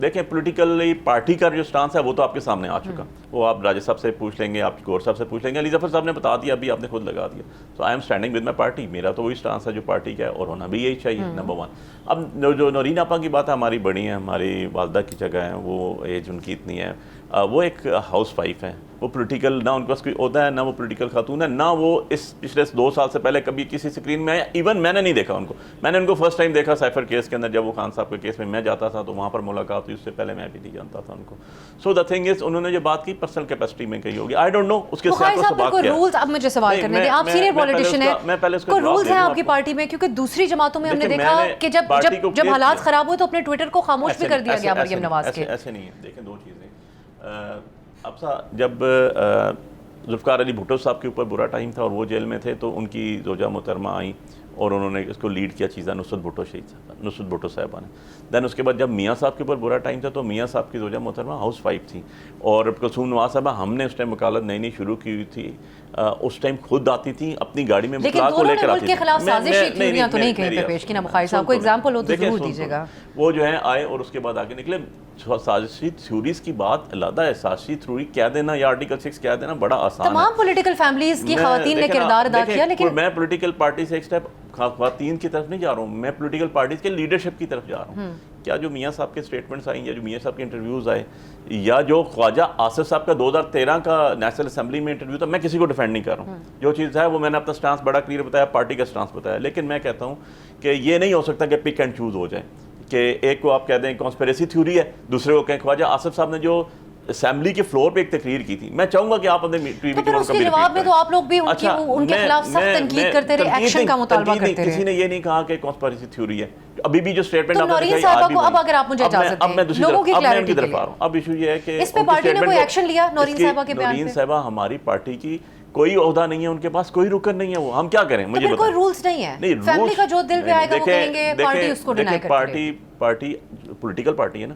دیکھیں politically party کا جو سٹانس ہے وہ تو آپ کے سامنے آ چکا، وہ آپ راجہ صاحب سے پوچھ لیں گے، آپ گور صاحب سے پوچھ لیں گے، علی ظفر صاحب نے بتا دیا، ابھی آپ نے خود لگا دیا. So I am standing with my party, میرا تو وہی سٹانس ہے جو پارٹی کا ہے اور ہونا بھی یہی چاہیے نمبر 1. اب جو نورین آپا کی بات ہے، ہماری بڑی ہیں، ہماری والدہ کی جگہ ہے، وہ ایج ان کی اتنی ہے، وہ ایک ہاؤس وائف ہیں، وہ پولیٹیکل نہ ان کے پاس کوئی عہدہ ہے، نہ وہ پولیٹیکل خاتون ہے، نہ وہ اس پچھلے 2 سال سے پہلے کبھی کسی سکرین میں آیا. ایون میں نے نہیں دیکھا ان کو، میں نے ان کو فرسٹ ٹائم دیکھا سائفر کیس کے اندر، جب وہ خان صاحب کے کیس میں میں جاتا تھا تو وہاں پر ملاقات ہوئی، اس سے پہلے میں بھی نہیں جانتا تھا ان کو. سو دا تھنگ از انہوں نے جو بات کی پرسنل کیپیسٹی میں کہی ہوگی، آئی ڈونٹ نو اس کے سیاق و سباق کیا ہے. رولز اب مجھے سوال کرنے دیں، آپ سینئر پولیٹیشین ہیں، کوئی رولز ہیں آپ کی پارٹی میں؟ کیونکہ دوسری جماعتوں میں ہم نے دیکھا کہ جب حالات خراب ہوئے تو اپنے ٹویٹر کو خاموش بھی کر دیا گیا مریم نواز کے. ایسے نہیں ہے. دیکھیں 2 چیزیں، اب جب ذوالفقار علی بھٹو صاحب کے اوپر برا ٹائم تھا اور وہ جیل میں تھے تو ان کی زوجہ محترمہ آئیں اور انہوں نے اس کو لیڈ کیا چیزیں نصرت بھٹو صاحبہ نے. دین اس کے بعد جب میاں صاحب کے اوپر برا ٹائم تھا تو میاں صاحب کی زوجہ محترمہ ہاؤس وائف تھی، اور کلثوم نواز صاحبہ ہم نے اس ٹائم وکالت نئی شروع کی ہوئی تھی، اس ٹائم خود آتی تھی اپنی گاڑی میں مطلق کو لے کر آتی تھی. لیکن دونوں نے ملک کے خلاف سازشی تھیوریاں تو نہیں کہیں پہ پیش کی نا؟ بخاری صاحب کو ایگزامپل ہو تو ضرور دیجیے گا. وہ جو ہے آئے اور اس کے بعد آگے نکلے. سازشی تھیوریز کی بات علیحدہ ہے، سازشی تھیوری کہہ دینا یا آرٹیکل 6 کہہ دینا بڑا آسان ہے. تمام پولیٹیکل فیملیز کی خواتین نے کردار ادا کیا، لیکن میں پولیٹیکل پارٹی سے ایک سٹیپ خواتین کی طرف نہیں جا رہا ہوں، میں پولیٹیکل پارٹیز کے لیڈرشپ کی طرف جا رہا ہوں. کیا جو میاں صاحب کے سٹیٹمنٹس آئیں یا جو میاں صاحب کے انٹرویوز آئے یا جو خواجہ آصف صاحب کا 2013 کا نیشنل اسمبلی میں انٹرویو تھا، میں کسی کو ڈیفینڈ نہیں کر رہا ہوں. جو چیز ہے وہ میں نے اپنا سٹانس بڑا کلیئر بتایا، پارٹی کا سٹانس بتایا. لیکن میں کہتا ہوں کہ یہ نہیں ہو سکتا کہ پک اینڈ چوز ہو جائے، کہ ایک کو آپ کہہ دیں کانسپیریسی تھیوری ہے، دوسرے کو کہیں خواجہ آصف صاحب نے جو اسمبلی کے فلور پہ ایک تقریر کی تھی. میں چاہوں گا کہ آپ اپنے ٹی وی کے اس کے جواب میں تو آپ لوگ بھی ان کے خلاف سخت تنقید کرتے رہے، ایکشن کا مطالبہ کرتے رہے. کسی نے یہ نہیں کہا کہ کانسپیریسی تھیوری ہے. ابھی بھی جو اسٹیٹمنٹ آپ نے نورین صاحبہ کو، اب اگر آپ مجھے اجازت دیں لوگوں کی کلیئرٹی کے لیے، اب ایشو یہ ہے کہ اس پہ پارٹی نے کوئی ایکشن لیا نورین صاحبہ کے بیان پہ؟ نورین صاحبہ ہماری پارٹی کی کوئی عہدہ نہیں ہے، ان کے پاس کوئی رکن نہیں ہے، وہ ہم کیا کریں؟ مجھے کوئی رولز نہیں ہے، فیملی کا جو دل پہ آئے گا وہ کہیں گے، پارٹی اس کو ڈینائی کرتی ہے. پارٹی پولیٹیکل پارٹی ہے نا،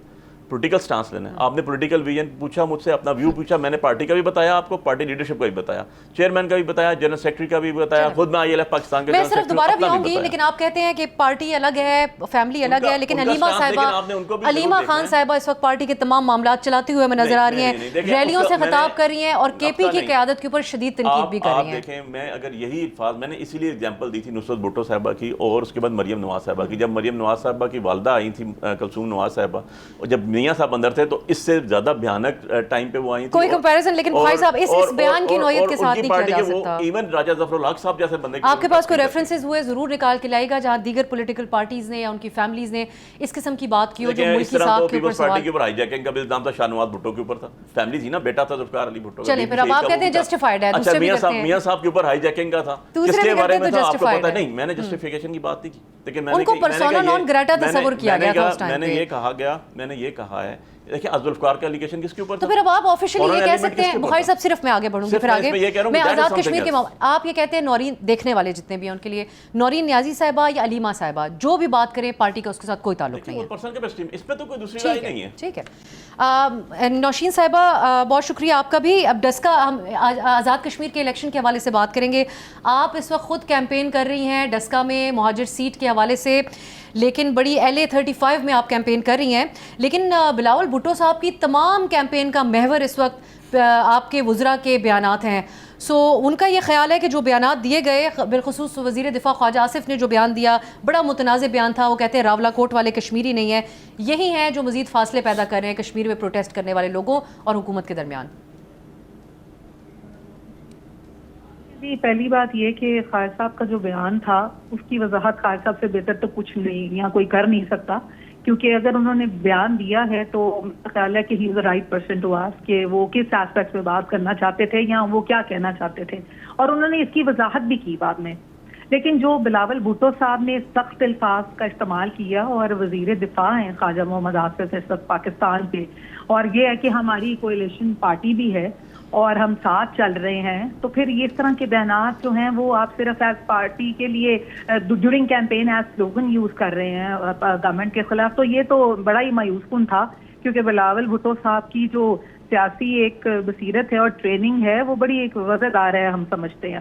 پولیٹیکل سٹانس لینا ہے. آپ نے پولیٹیکل ویژن پوچھا مجھ سے، اپنا ویو پوچھا، میں نے پارٹی کا بھی بتایا آپ کو، پارٹی لیڈرشپ کا بھی بتایا، چیئرمین کا بھی بتایا، جنرل سیکرٹری کا بھی بتایا، خود میں ILF پاکستان کے میں صرف دوبارہ بھی آؤں گی. لیکن آپ کہتے ہیں کہ پارٹی الگ ہے، فیملی الگ ہے، لیکن علیمہ خان صاحبہ اس وقت پارٹی کے تمام معاملات چلاتی ہوئے ہمیں نظر آ رہی ہیں، ریلیوں سے خطاب کر رہی ہیں اور KP کی قیادت کے اوپر شدید تنقید بھی کر رہی ہیں. آپ دیکھیں، میں اگر یہی الفاظ میں نے اسی لیے ایگزامپل دی تھی نصرت بھٹو صاحبہ کی اور اس کے بعد مریم نواز صاحبہ کی. جب مریم نواز صاحبہ کی والدہ آئی تھی کلثوم نواز صاحبہ، اور جب میاں صاحب اندر تھے تو اس سے زیادہ بھیانک ٹائم پہ وہ آئی تھی. کوئی کمپیریزن لیکن بھائی صاحب اس بیان کی نوعیت کے ساتھ نہیں کیا جا سکتا. ایون راجہ ظفر الحق صاحب جیسے بندے آپ کے پاس کوئی ریفرنسز ہوئے ضرور نکال کے لائے گا جہاں دیگر پولیٹیکل پارٹیز نے یا ان کی فیملیز نے اس قسم کی بات کی ہو جو ملک کی ساکھ کے اوپر سوال. پارٹی کے اوپر ہائی جیکنگ کا بھی الزام تھا، شاہ نواز بھٹو کے اوپر تھا، فیملی تھی نا، بیٹا تھا ذوالفقار علی بھٹو. چلیں پھر اب آپ کہتے ہیں جسٹیفائیڈ ہے، دوسرے بھی کہتے ہیں میاں صاحب کے اوپر ہائی جیکنگ کا تھا، کس کے بارے میں تھا آپ کو پتہ نہیں. میں نے جسٹیفیکیشن کی بات نہیں کی، لیکن ان کو پرسونا نان گریٹا تصور کیا گیا تھا اس ٹائم پہ. میں نے یہ کہا ہے، دیکھیں ذوالفقار کا الیگیشن کس کے اوپر تھا؟ تو پھر اب آپ آفیشلی یہ کہہ سکتے ہیں بخاری صاحب، صرف میں آگے بڑھوں گی پھر آگے میں آزاد کشمیر کے آپ یہ کہتے ہیں نورین، دیکھنے والے جتنے بھی ہیں ان کے لیے نورین نیازی صاحبہ یا علیمہ صاحبہ جو بھی بات کریں پارٹی کا اس کے ساتھ کوئی تعلق نہیں ہے. اس پہ تو کوئی دوسری رائے نہیں ہے. ٹھیک ہے. نوشین صاحبہ بہت شکریہ آپ کا بھی. اب ڈسکا، ہم آزاد کشمیر کے الیکشن کے حوالے سے بات کریں گے. آپ اس وقت خود کیمپین کر رہی ہیں ڈسکا میں مہاجر سیٹ کے حوالے سے، لیکن بڑی LA 35 میں آپ کیمپین کر رہی ہیں. لیکن بلاول بھٹو صاحب کی تمام کیمپین کا محور اس وقت آپ کے وزراء کے بیانات ہیں. سو ان کا یہ خیال ہے کہ جو بیانات دیے گئے، بالخصوص وزیر دفاع خواجہ آصف نے جو بیان دیا بڑا متنازع بیان تھا. وہ کہتے ہیں راولا کوٹ والے کشمیری نہیں ہیں، یہی ہیں جو مزید فاصلے پیدا کر رہے ہیں کشمیر میں پروٹیسٹ کرنے والے لوگوں اور حکومت کے درمیان. جی، پہلی بات یہ کہ خالد صاحب کا جو بیان تھا اس کی وضاحت خالد صاحب سے بہتر تو کچھ نہیں یہاں کوئی کر نہیں سکتا، کیونکہ اگر انہوں نے بیان دیا ہے تو میرا خیال ہے کہ he is the right person to ask کہ وہ کس ایسپیکٹ میں بات کرنا چاہتے تھے یا وہ کیا کہنا چاہتے تھے، اور انہوں نے اس کی وضاحت بھی کی بعد میں. لیکن جو بلاول بھٹو صاحب نے سخت الفاظ کا استعمال کیا، اور وزیر دفاع ہیں خواجہ محمد آصف اس وقت پاکستان کے، اور یہ ہے کہ ہماری کولیشن پارٹی بھی ہے اور ہم ساتھ چل رہے ہیں، تو پھر اس طرح کے بیانات جو ہیں وہ آپ صرف ایز پارٹی کے لیے during campaign as slogan use کر رہے ہیں گورنمنٹ کے خلاف. تو یہ تو بڑا ہی مایوس کن تھا، کیونکہ بلاول بھٹو صاحب کی جو سیاسی ایک بصیرت ہے اور ٹریننگ ہے وہ بڑی ایک وزردار ہے، ہم سمجھتے ہیں.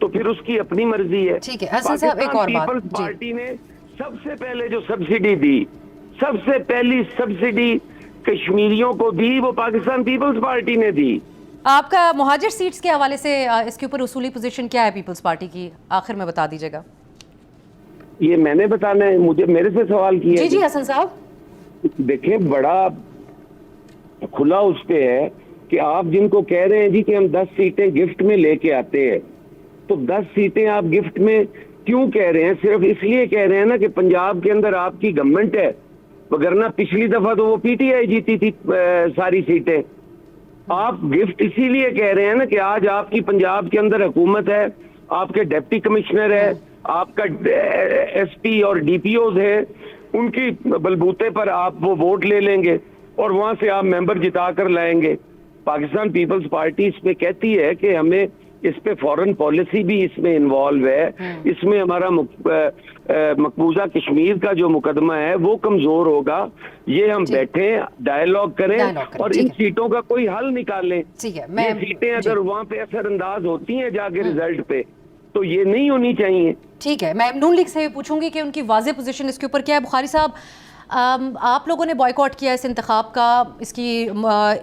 تو پھر اس کی اپنی مرضی ہے. ٹھیک ہے حسن صاحب ایک اور بات. پیپلز پارٹی نے سب سے پہلے جو سبسڈی دی, سب سے پہلی سبسڈی کشمیریوں کو دی, وہ پاکستان پیپلز پارٹی نے دی. آپ کا مہاجر سیٹس کے حوالے سے اس کے اوپر اصولی پوزیشن کیا ہے پیپلز پارٹی کی, آخر میں بتا دیجیے گا. یہ میں نے بتانا ہے, مجھے میرے سے سوال کیا. جی جی حسن صاحب. دیکھیں بڑا کھلا اس پہ ہے کہ آپ جن کو کہہ رہے ہیں جی کہ ہم 10 سیٹیں گفٹ میں لے کے آتے ہیں, تو 10 سیٹیں آپ گفٹ میں کیوں کہہ رہے ہیں؟ صرف اس لیے کہہ رہے ہیں نا کہ پنجاب کے اندر آپ کی گورنمنٹ ہے, وگرنہ پچھلی دفعہ تو وہ پی ٹی آئی جیتی تھی ساری سیٹیں. آپ گفٹ اسی لیے کہہ رہے ہیں نا کہ آج آپ کی پنجاب کے اندر حکومت ہے, آپ کے ڈپٹی کمشنر ہے, آپ کا ایس پی اور ڈی پی اوز ہیں, ان کی بلبوتے پر آپ وہ ووٹ لے لیں گے اور وہاں سے آپ ممبر جتا کر لائیں گے. پاکستان پیپلز پارٹی اس پہ کہتی ہے کہ ہمیں اس پہ فورن پالیسی بھی اس میں انوالو ہے, اس میں ہمارا مقبوضہ کشمیر کا جو مقدمہ ہے وہ کمزور ہوگا. یہ ہم بیٹھیں ڈائیلاگ کریں اور ان سیٹوں کا کوئی حل نکالیں. یہ سیٹیں اگر وہاں پہ اثر انداز ہوتی ہیں جا کے رزلٹ پہ, تو یہ نہیں ہونی چاہیے. ٹھیک ہے, میں نون لیگ سے پوچھوں گی کہ ان کی واضح پوزیشن اس کے اوپر کیا ہے. بخاری صاحب, آپ لوگوں نے بائیکاٹ کیا اس انتخاب کا, اس کی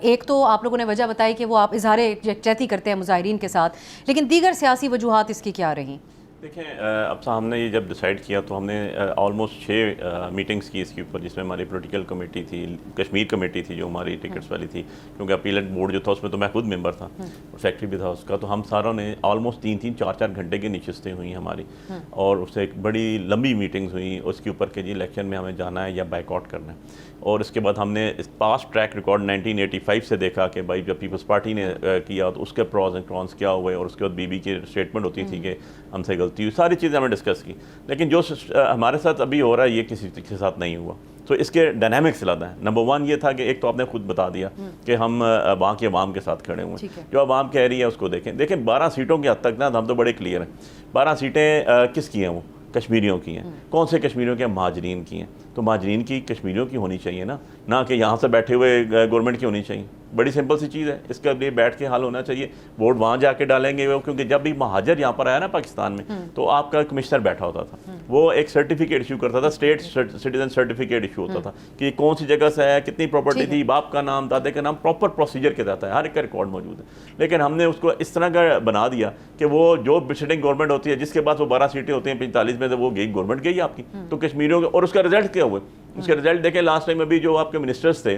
ایک تو آپ لوگوں نے وجہ بتائی کہ وہ آپ اظہار یکجہتی کرتے ہیں مظاہرین کے ساتھ, لیکن دیگر سیاسی وجوہات اس کی کیا رہیں؟ دیکھیں اب ہم نے یہ جب ڈیسائیڈ کیا تو ہم نے آلموسٹ 6 میٹنگز کی اس کے اوپر, جس میں ہماری پولیٹیکل کمیٹی تھی, کشمیر کمیٹی تھی جو ہماری ٹکٹس والی تھی, کیونکہ اپیلٹ بورڈ جو تھا اس میں تو میں خود ممبر تھا اور سیکٹری بھی تھا اس کا. تو ہم ساروں نے آلموسٹ 3-4 گھنٹے کی نشستیں ہوئی ہماری, اور اس سے ایک بڑی لمبی میٹنگز ہوئی اس کے اوپر کہ جی الیکشن میں ہمیں جانا ہے یا بائیک آؤٹ کرنا ہے. اور اس کے بعد ہم نے اس پاسٹ ٹریک ریکارڈ 1985 سے دیکھا کہ بھائی جب پیپلز پارٹی نے کیا تو اس کے پروز اینڈ کونس کیا ہوئے, اور اس کے بعد بی بی کی اسٹیٹمنٹ ہوتی تھی کہ ہم سے غلطی ہوئی, ساری چیزیں ہم نے ڈسکس کی. لیکن جو ہمارے ساتھ ابھی ہو رہا ہے یہ کسی کے ساتھ نہیں ہوا. تو اس کے ڈائنامکس زیادہ ہیں. نمبر 1 یہ تھا کہ ایک تو آپ نے خود بتا دیا کہ ہم وہاں کے عوام کے ساتھ کھڑے ہوئے ہیں, جو عوام کہہ رہی ہے اس کو دیکھیں 12 سیٹوں کی حد تک نا ہم تو بڑے کلیئر ہیں. 12 سیٹیں کس کی ہیں؟ وہ کشمیریوں کی ہیں. کون سے کشمیریوں کے ہیں؟ مہاجرین کی ہیں. تو مہاجرین کی کشمیریوں کی ہونی چاہیے نا, نہ کہ یہاں سے بیٹھے ہوئے گورنمنٹ کی ہونی چاہیے. بڑی سمپل سی چیز ہے, اس کے لیے بیٹھ کے حل ہونا چاہیے. ووٹ وہاں جا کے ڈالیں گے, کیونکہ جب بھی مہاجر یہاں پر آیا نا پاکستان میں, تو آپ کا کمشنر بیٹھا ہوتا تھا, وہ ایک سرٹیفکیٹ ایشو کرتا تھا, اسٹیٹ سٹیزن سرٹیفکیٹ ایشو ہوتا تھا کہ کون سی جگہ سے ہے, کتنی پراپرٹی تھی, باپ کا نام, دادے کا نام, پراپر پروسیجر کے تحت ہے, ہر ایک کا ریکارڈ موجود ہے. لیکن ہم نے اس کو اس طرح کا بنا دیا کہ وہ جو سٹنگ گورنمنٹ ہوتی ہے جس کے بعد وہ 12 سیٹیں ہوتی ہیں 45 میں سے, وہ گئی گورنمنٹ گئی آپ کی. تو کشمیریوں کے, اور اس کا رزلٹ کیا ہوا؟ اس کا رزلٹ دیکھیں لاسٹ ٹائم ابھی جو آپ کے منسٹرز تھے,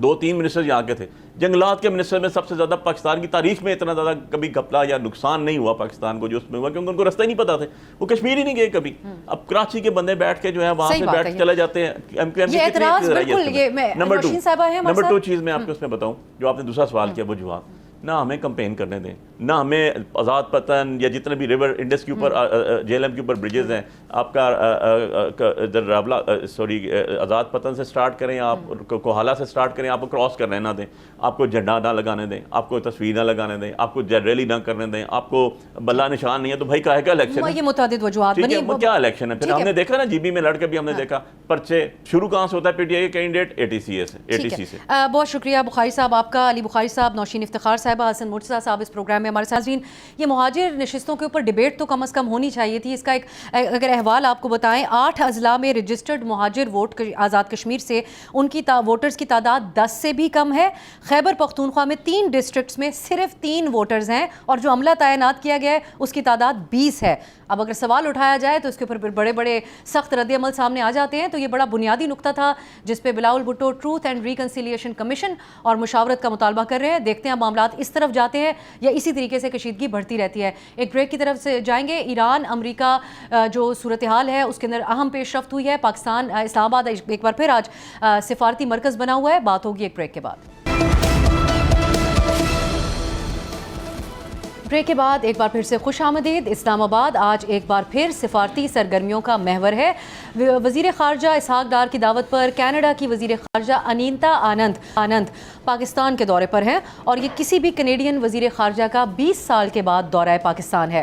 2-3 منسٹر یہاں کے تھے, جنگلات کے منسٹر میں سب سے زیادہ پاکستان کی تاریخ میں اتنا زیادہ کبھی گھپلا یا نقصان نہیں ہوا پاکستان کو جو اس میں ہوا, کیونکہ ان کو رستہ ہی نہیں پتا تھے, وہ کشمیر ہی نہیں گئے کبھی. اب کراچی کے بندے بیٹھ کے جو ہے وہاں سے بیٹھ کے چلے جاتے ہیں. نمبر 2 چیز میں آپ کو اس میں بتاؤں, جو آپ نے دوسرا سوال کیا وجوہات, نہ ہمیں کمپین کرنے دیں, نہ ہمیں آزاد پتن یا جتنے بھی ریور انڈس کے اوپر جے ایل ایم کے اوپر بریجز ہیں, آپ کا آزاد پتن سے سٹارٹ کریں, آپ کوہالا سے سٹارٹ کریں, آپ کو کراس کرنے نہ دیں, آپ کو جھنڈا نہ لگانے دیں, آپ کو تصویر نہ لگانے دیں, آپ کو ریلی نہ کرنے دیں, آپ کو بلہ نشان نہیں ہے, تو بھائی کاہے کا الیکشن ہے؟ یہ متعدد وجوہات ٹھیک ہے, وہ کیا الیکشن ہے؟ پھر ہم نے دیکھا نا جی بی میں لڑ کے بھی ہم نے دیکھا پرچے شروع کہاں سے ہوتا ہے, پی ٹی آئی کے کینڈیڈیٹ اے ٹی سی سے. بہت شکریہ بخاری صاحب آپ کا, علی بخاری صاحب, نوشین افتخار صاحبہ, حسن مرتضیٰ صاحب اس پروگرام میں ہمارے ساتھ. یہ مہاجر نشستوں کے اوپر ڈیبیٹ تو کم از کم ہونی چاہیے تھی. اس کا ایک اگر احوال آپ کو بتائیں, 8 اضلاع میں رجسٹرڈ مہاجر ووٹ آزاد کشمیر سے ان کی ووٹرز کی تعداد 10 سے بھی کم ہے. خیبر پختونخوا میں 3 ڈسٹرکٹس میں صرف 3 ووٹرز ہیں, اور جو عملہ تعینات کیا گیا ہے اس کی تعداد 20 ہے. اب اگر سوال اٹھایا جائے تو اس کے اوپر پھر بڑے بڑے سخت رد عمل سامنے آ جاتے ہیں. تو یہ بڑا بنیادی نقطہ تھا جس پہ Bilawal Bhutto truth and reconciliation commission اور مشاورت کا مطالبہ کر رہے ہیں. دیکھتے ہیں معاملات اس طرف جاتے ہیں یا اسی طریقے سے کشیدگی بڑھتی رہتی ہے. ایک بریک کی طرف سے جائیں گے. ایران امریکہ جو صورتحال ہے اس کے اندر اہم پیش رفت ہوئی ہے. پاکستان اسلام آباد ایک بار پھر آج سفارتی مرکز بنا ہوا ہے. بات ہوگی ایک بریک کے بعد. بریک کے بعد ایک بار پھر سے خوش آمدید. اسلام آباد آج ایک بار پھر سفارتی سرگرمیوں کا محور ہے. وزیر خارجہ اسحاق ڈار کی دعوت پر کینیڈا کی وزیر خارجہ انیتا آنند پاکستان کے دورے پر ہیں, اور یہ کسی بھی کینیڈین وزیر خارجہ کا 20 سال کے بعد دورہ پاکستان ہے.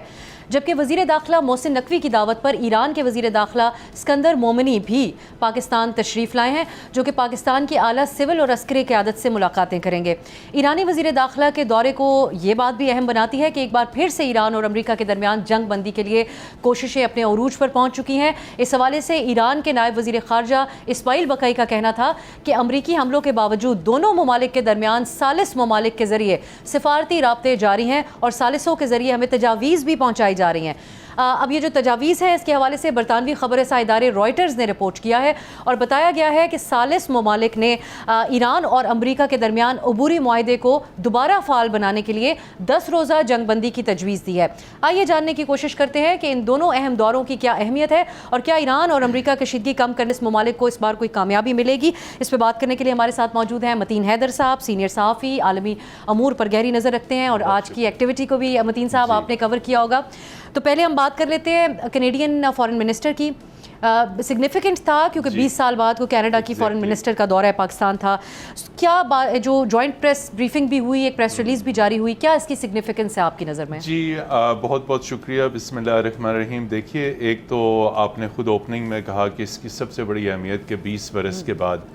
جبکہ وزیر داخلہ محسن نقوی کی دعوت پر ایران کے وزیر داخلہ اسکندر مومنی بھی پاکستان تشریف لائے ہیں، جو کہ پاکستان کی اعلیٰ سول اور عسکری قیادت سے ملاقاتیں کریں گے۔ ایرانی وزیر داخلہ کے دورے کو یہ بات بھی اہم بناتی ہے کہ ایک بار پھر سے ایران اور امریکہ کے درمیان جنگ بندی کے لیے کوششیں اپنے عروج پر پہنچ چکی ہیں۔ اس حوالے سے ایران کے نائب وزیر خارجہ اسماعیل بقائی کا کہنا تھا کہ امریکی حملوں کے باوجود دونوں ممالک کے درمیان ثالث ممالک کے ذریعے سفارتی رابطے جاری ہیں اور ثالثوں کے ذریعے ہمیں تجاویز بھی پہنچائی جا رہی ہیں۔ اب یہ جو تجاویز ہے اس کے حوالے سے برطانوی خبر رساں ادارے رائٹرز نے رپورٹ کیا ہے اور بتایا گیا ہے کہ ثالث ممالک نے ایران اور امریکہ کے درمیان عبوری معاہدے کو دوبارہ فعال بنانے کے لیے 10 روزہ جنگ بندی کی تجویز دی ہے۔ آئیے جاننے کی کوشش کرتے ہیں کہ ان دونوں اہم دوروں کی کیا اہمیت ہے اور کیا ایران اور امریکہ کشیدگی کم کرنے اس ممالک کو اس بار کوئی کامیابی ملے گی۔ اس پہ بات کرنے کے لیے ہمارے ساتھ موجود ہیں متین حیدر صاحب، سینئر صحافی، عالمی امور پر گہری نظر رکھتے ہیں اور آج کی ایکٹیویٹی کو بھی متین صاحب آپ نے کور کیا ہوگا۔ تو پہلے ہم بات کر لیتے ہیں کینیڈین فارن منسٹر کی۔ سگنیفیکنٹ تھا کیونکہ 20 سال بعد کو کینیڈا کی فارن منسٹر کا دورہ پاکستان تھا۔ کیا جو جوائنٹ پریس بریفنگ بھی ہوئی، ایک پریس ریلیز بھی جاری ہوئی، کیا اس کی سگنیفیکنس ہے آپ کی نظر میں؟ جی بہت بہت شکریہ، بسم اللہ الرحمن الرحیم۔ دیکھیے، ایک تو آپ نے خود اوپننگ میں کہا کہ اس کی سب سے بڑی اہمیت کہ 20 برس کے بعد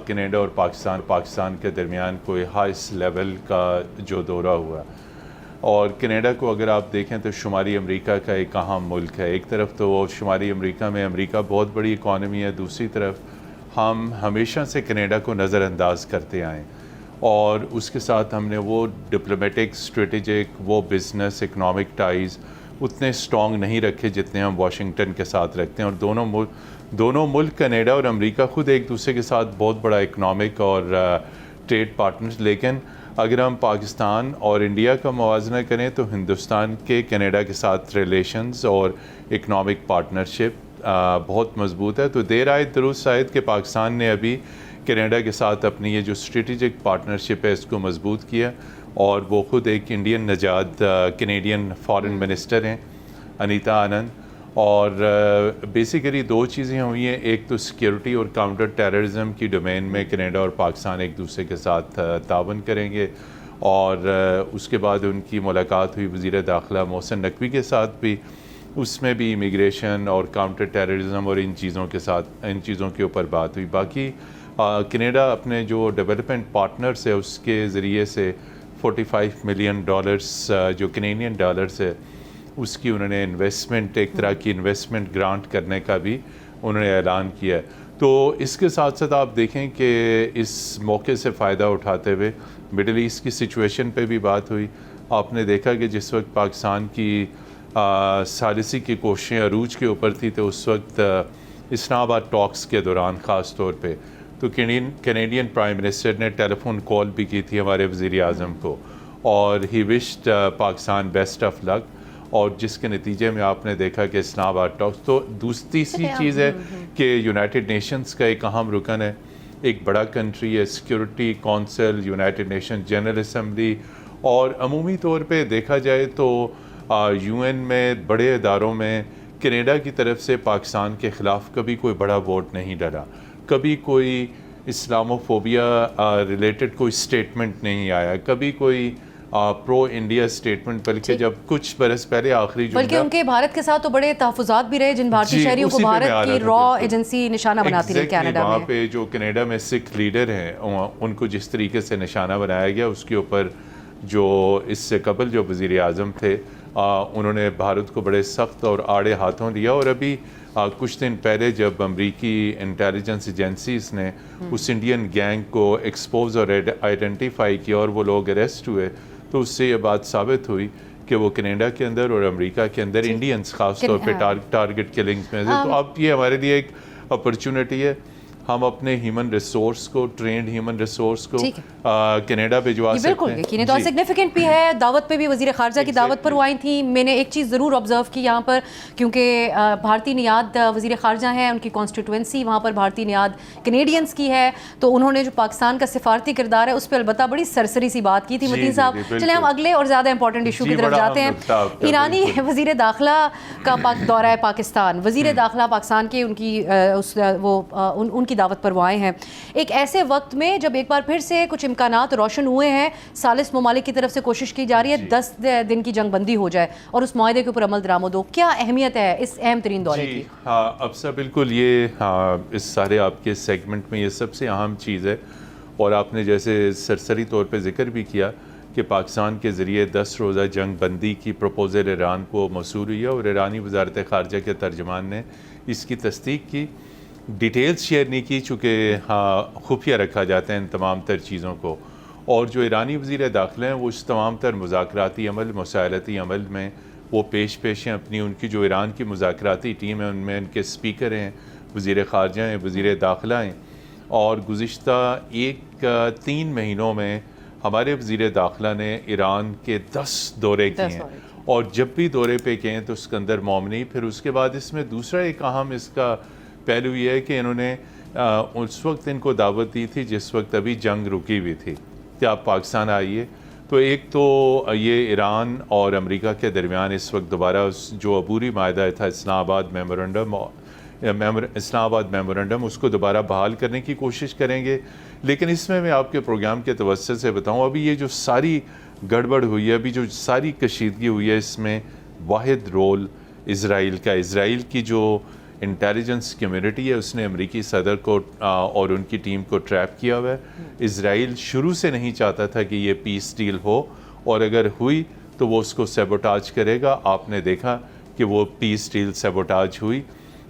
کینیڈا اور پاکستان کے درمیان کوئی ہائیسٹ لیول کا جو دورہ ہوا، اور کینیڈا کو اگر آپ دیکھیں تو شمالی امریکہ کا ایک اہم ملک ہے۔ ایک طرف تو وہ شمالی امریکہ میں امریکہ بہت بڑی اکانومی ہے، دوسری طرف ہم ہمیشہ سے کینیڈا کو نظر انداز کرتے آئیں اور اس کے ساتھ ہم نے وہ ڈپلومیٹک، اسٹریٹجک، وہ بزنس، اکنامک ٹائز اتنے اسٹرانگ نہیں رکھے جتنے ہم واشنگٹن کے ساتھ رکھتے ہیں، اور دونوں ملک کینیڈا اور امریکہ خود ایک دوسرے کے ساتھ بہت بڑا اکنامک اور ٹریڈ پارٹنرز، لیکن اگر ہم پاکستان اور انڈیا کا موازنہ کریں تو ہندوستان کے کینیڈا کے ساتھ ریلیشنز اور اکنامک پارٹنرشپ بہت مضبوط ہے۔ تو دیر آئے درست آئے کہ پاکستان نے ابھی کینیڈا کے ساتھ اپنی یہ جو اسٹریٹجک پارٹنرشپ ہے اس کو مضبوط کیا، اور وہ خود ایک انڈین نژاد کینیڈین فارن منسٹر ہیں انیتا آنند، اور بیسیکلی 2 چیزیں ہوئی ہیں۔ ایک تو سیکیورٹی اور کاؤنٹر ٹیررزم کی ڈومین میں کینیڈا اور پاکستان ایک دوسرے کے ساتھ تعاون کریں گے، اور اس کے بعد ان کی ملاقات ہوئی وزیر داخلہ محسن نقوی کے ساتھ بھی، اس میں بھی امیگریشن اور کاؤنٹر ٹیررزم اور ان چیزوں کے اوپر بات ہوئی۔ باقی کینیڈا اپنے جو ڈیولپمنٹ پارٹنرز ہے اس کے ذریعے سے $45 ملین جو کینیڈین ڈالرز ہے اس کی انہوں نے انویسٹمنٹ، ایک طرح کی انویسٹمنٹ گرانٹ کرنے کا بھی انہوں نے اعلان کیا ہے۔ تو اس کے ساتھ ساتھ آپ دیکھیں کہ اس موقع سے فائدہ اٹھاتے ہوئے مڈل ایسٹ کی سچویشن پہ بھی بات ہوئی۔ آپ نے دیکھا کہ جس وقت پاکستان کی ثالثی کی کوششیں عروج کے اوپر تھی تو اس وقت اسلام آباد ٹاکس کے دوران خاص طور پہ تو کینیڈین پرائم منسٹر نے ٹیلی فون کال بھی کی تھی ہمارے وزیر اعظم کو، اور ہی وشڈ پاکستان بیسٹ آف لک، اور جس کے نتیجے میں آپ نے دیکھا کہ اسلام آباد ٹاکس۔ تو تیسری چیز ہے کہ یونائٹڈ نیشنز کا ایک اہم رکن ہے، ایک بڑا کنٹری ہے، security council, United nation general assembly, اور عمومی طور پہ دیکھا جائے تو UN میں بڑے اداروں میں کینیڈا کی طرف سے پاکستان کے خلاف کبھی کوئی بڑا ووٹ نہیں ڈلا، کبھی کوئی اسلاموفوبیا ریلیٹڈ کوئی سٹیٹمنٹ نہیں آیا، کبھی کوئی پرو انڈیا سٹیٹمنٹ، بلکہ جب کچھ برس پہلے آخری جو بلکہ ان کے بھارت کے ساتھ تو بڑے تحفظات بھی رہے جن بھارتی شہریوں کو بھارت کی را ایجنسی نشانہ بناتی رہی کینیڈا میں۔ وہاں پہ جو کینیڈا میں سکھ لیڈر ہیں ان کو جس طریقے سے نشانہ بنایا گیا، اس کے اوپر جو اس سے قبل جو وزیر اعظم تھے انہوں نے بھارت کو بڑے سخت اور آڑے ہاتھوں لیا، اور ابھی کچھ دن پہلے جب امریکی انٹیلیجنس ایجنسیز نے اس انڈین گینگ کو ایکسپوز اور آئیڈینٹیفائی کیا اور وہ لوگ اریسٹ ہوئے، تو اس سے یہ بات ثابت ہوئی کہ وہ کینیڈا کے اندر اور امریکہ کے اندر انڈینز خاص طور پہ ٹارگٹ کلنگز میں تو اب یہ ہمارے لیے ایک اپرچونٹی ہے، ہم اپنے ہیومن ریسورس کو، ٹرینڈ ہیومن ریسورس کو کینیڈا بھجوا سکتے ہیں۔ بالکل یقینی طور سگنیفیکنٹ بھی ہے، دعوت پہ بھی وزیر خارجہ کی دعوت پر وہ آئی تھیں۔ میں نے ایک چیز ضرور آبزرو کی یہاں پر، کیونکہ بھارتی نیاد وزیر خارجہ ہیں، ان کی کانسٹیٹوئنسی وہاں پر بھارتی نیاد کینیڈینز کی ہے، تو انہوں نے جو پاکستان کا سفارتی کردار ہے اس پہ البتہ بڑی سرسری سی بات کی تھی۔ متین صاحب چلیں ہم اگلے اور زیادہ امپورٹنٹ ایشو کی طرف جاتے ہیں۔ ایرانی وزیر داخلہ کا دورہ ہے پاکستان، وزیر داخلہ پاکستان کے ان کی کی دعوت پر وہ آئے ہیں ایک ایسے وقت میں جب ایک بار پھر سے کچھ امکانات روشن ہوئے ہیں، ثالث ممالک کی طرف سے کوشش کی جا رہی ہے 10 دن کی جنگ بندی ہو جائے اور اس معاہدے کے اوپر عمل درآمد ہو. کیا اہمیت ہے اس اہم ترین دورے کی؟ ہاں افسا بالکل، یہ اس سارے آپ کے سیگمنٹ میں یہ سب سے اہم چیز ہے. اور آپ نے جیسے سرسری طور پہ ذکر بھی کیا کہ پاکستان کے ذریعے 10 روزہ جنگ بندی کی پروپوزل ایران کو موصول ہوئی ہے اور ایرانی وزارت خارجہ کے ترجمان نے اس کی تصدیق کی. ڈیٹیلز شیئر نہیں کی چونکہ خفیہ رکھا جاتا ہے ان تمام تر چیزوں کو. اور جو ایرانی وزیر داخلہ ہیں وہ اس تمام تر مذاکراتی عمل، مسائلتی عمل میں وہ پیش ہیں. ان کی جو ایران کی مذاکراتی ٹیم ہے ان میں ان کے سپیکر ہیں، وزیر خارجہ ہیں، وزیر داخلہ ہیں. اور گزشتہ 3 مہینوں میں ہمارے وزیر داخلہ نے ایران کے 10 دورے کیے ہیں. اور جب بھی دورے پہ گئے تو اسکندر مومنی. پھر اس کے بعد اس میں دوسرا ایک اہم اس کا پہلو یہ ہے کہ انہوں نے اس وقت ان کو دعوت دی تھی جس وقت ابھی جنگ رکی ہوئی تھی کہ آپ پاکستان آئیے. تو ایک تو یہ ایران اور امریکہ کے درمیان اس وقت دوبارہ جو عبوری معاہدہ تھا اسلام آباد میمورنڈم اس کو دوبارہ بحال کرنے کی کوشش کریں گے. لیکن اس میں آپ کے پروگرام کے توسط سے بتاؤں، ابھی یہ جو ساری گڑبڑ ہوئی ہے، ابھی جو ساری کشیدگی ہوئی ہے، اس میں واحد رول اسرائیل کا. اسرائیل کی جو انٹیلیجنس کمیونٹی ہے اس نے امریکی صدر کو اور ان کی ٹیم کو ٹریپ کیا ہوا ہے. اسرائیل شروع سے نہیں چاہتا تھا کہ یہ پیس ڈیل ہو، اور اگر ہوئی تو وہ اس کو سیبوٹاج کرے گا. آپ نے دیکھا کہ وہ پیس ڈیل سیبوٹاج ہوئی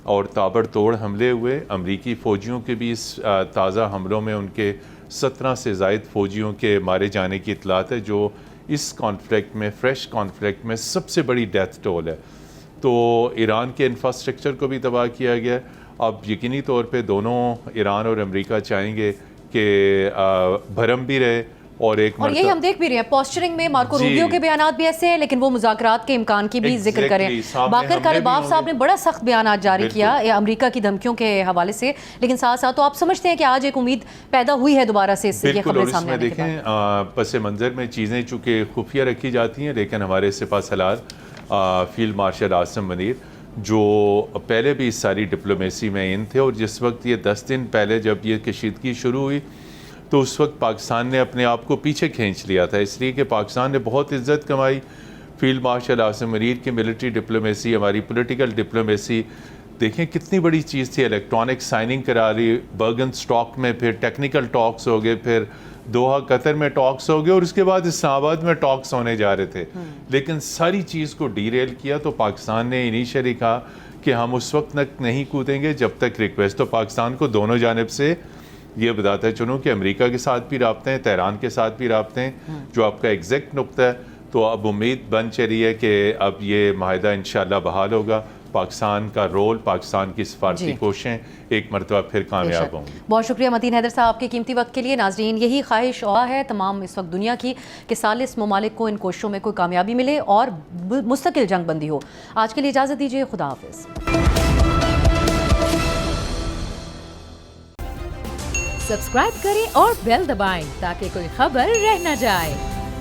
اور تابڑ توڑ حملے ہوئے. امریکی فوجیوں کے بھی اس تازہ حملوں میں ان کے 17 سے زائد فوجیوں کے مارے جانے کی اطلاعات ہے، جو اس کانفلکٹ میں، فریش کانفلکٹ میں سب سے بڑی ڈیتھ ٹول ہے. تو ایران کے انفراسٹرکچر کو بھی تباہ کیا گیا. اب یقینی طور پہ دونوں ایران اور امریکہ چاہیں گے کہ بھرم بھی رہے اور یہی ہم دیکھ بھی رہے ہیں پوسچرنگ میں. مارکو روبیو کے بیانات بھی ایسے ہیں لیکن وہ مذاکرات کے امکان کی بھی ذکر کریں. باقر کالباف صاحب نے بڑا سخت بیانات جاری کیا امریکہ کی دھمکیوں کے حوالے سے، لیکن ساتھ ساتھ تو آپ سمجھتے ہیں کہ آج ایک امید پیدا ہوئی ہے دوبارہ سے یہ خبریں سامنے آنے کے بعد؟ دیکھیں پس منظر میں چیزیں چونکہ خفیہ رکھی جاتی ہیں، لیکن ہمارے سپہ سالار فیلڈ مارشل عاصم منیر جو پہلے بھی اس ساری ڈپلومیسی میں ان تھے، اور جس وقت یہ 10 دن پہلے جب یہ کشیدگی شروع ہوئی تو اس وقت پاکستان نے اپنے آپ کو پیچھے کھینچ لیا تھا، اس لیے کہ پاکستان نے بہت عزت کمائی. فیلڈ مارشل عاصم منیر کی ملٹری ڈپلومیسی، ہماری پولیٹیکل ڈپلومیسی دیکھیں کتنی بڑی چیز تھی. الیکٹرانک سائننگ کرا لی برگن اسٹاک میں، پھر ٹیکنیکل ٹاکس ہو گئے، پھر دوحہ قطر میں ٹاکس ہو گئے، اور اس کے بعد اسلام آباد میں ٹاکس ہونے جا رہے تھے. لیکن ساری چیز کو ڈی ریل کیا تو پاکستان نے انیشلی کہا کہ ہم اس وقت تک نہیں کودیں گے جب تک ریکویسٹ. تو پاکستان کو دونوں جانب سے یہ بتاتا ہے چنوں کہ امریکہ کے ساتھ بھی رابطے ہیں، تہران کے ساتھ بھی رابطے ہیں، جو آپ کا ایگزیکٹ نقطہ ہے. تو اب امید بن چلی ہے کہ اب یہ معاہدہ انشاءاللہ بحال ہوگا. پاکستان کا رول، پاکستان کی سفارتی کوششیں ایک مرتبہ پھر کامیاب ہوں گی. بہت شکریہ متین حیدر صاحب آپ کے قیمتی وقت کے لیے. ناظرین یہی خواہش ہے تمام اس وقت دنیا کی کہ ثالث ممالک کو ان کوششوں میں کوئی کامیابی ملے اور مستقل جنگ بندی ہو. آج کے لیے اجازت دیجیے، خدا حافظ. سبسکرائب کریں اور بیل دبائیں تاکہ کوئی خبر رہ نہ جائے.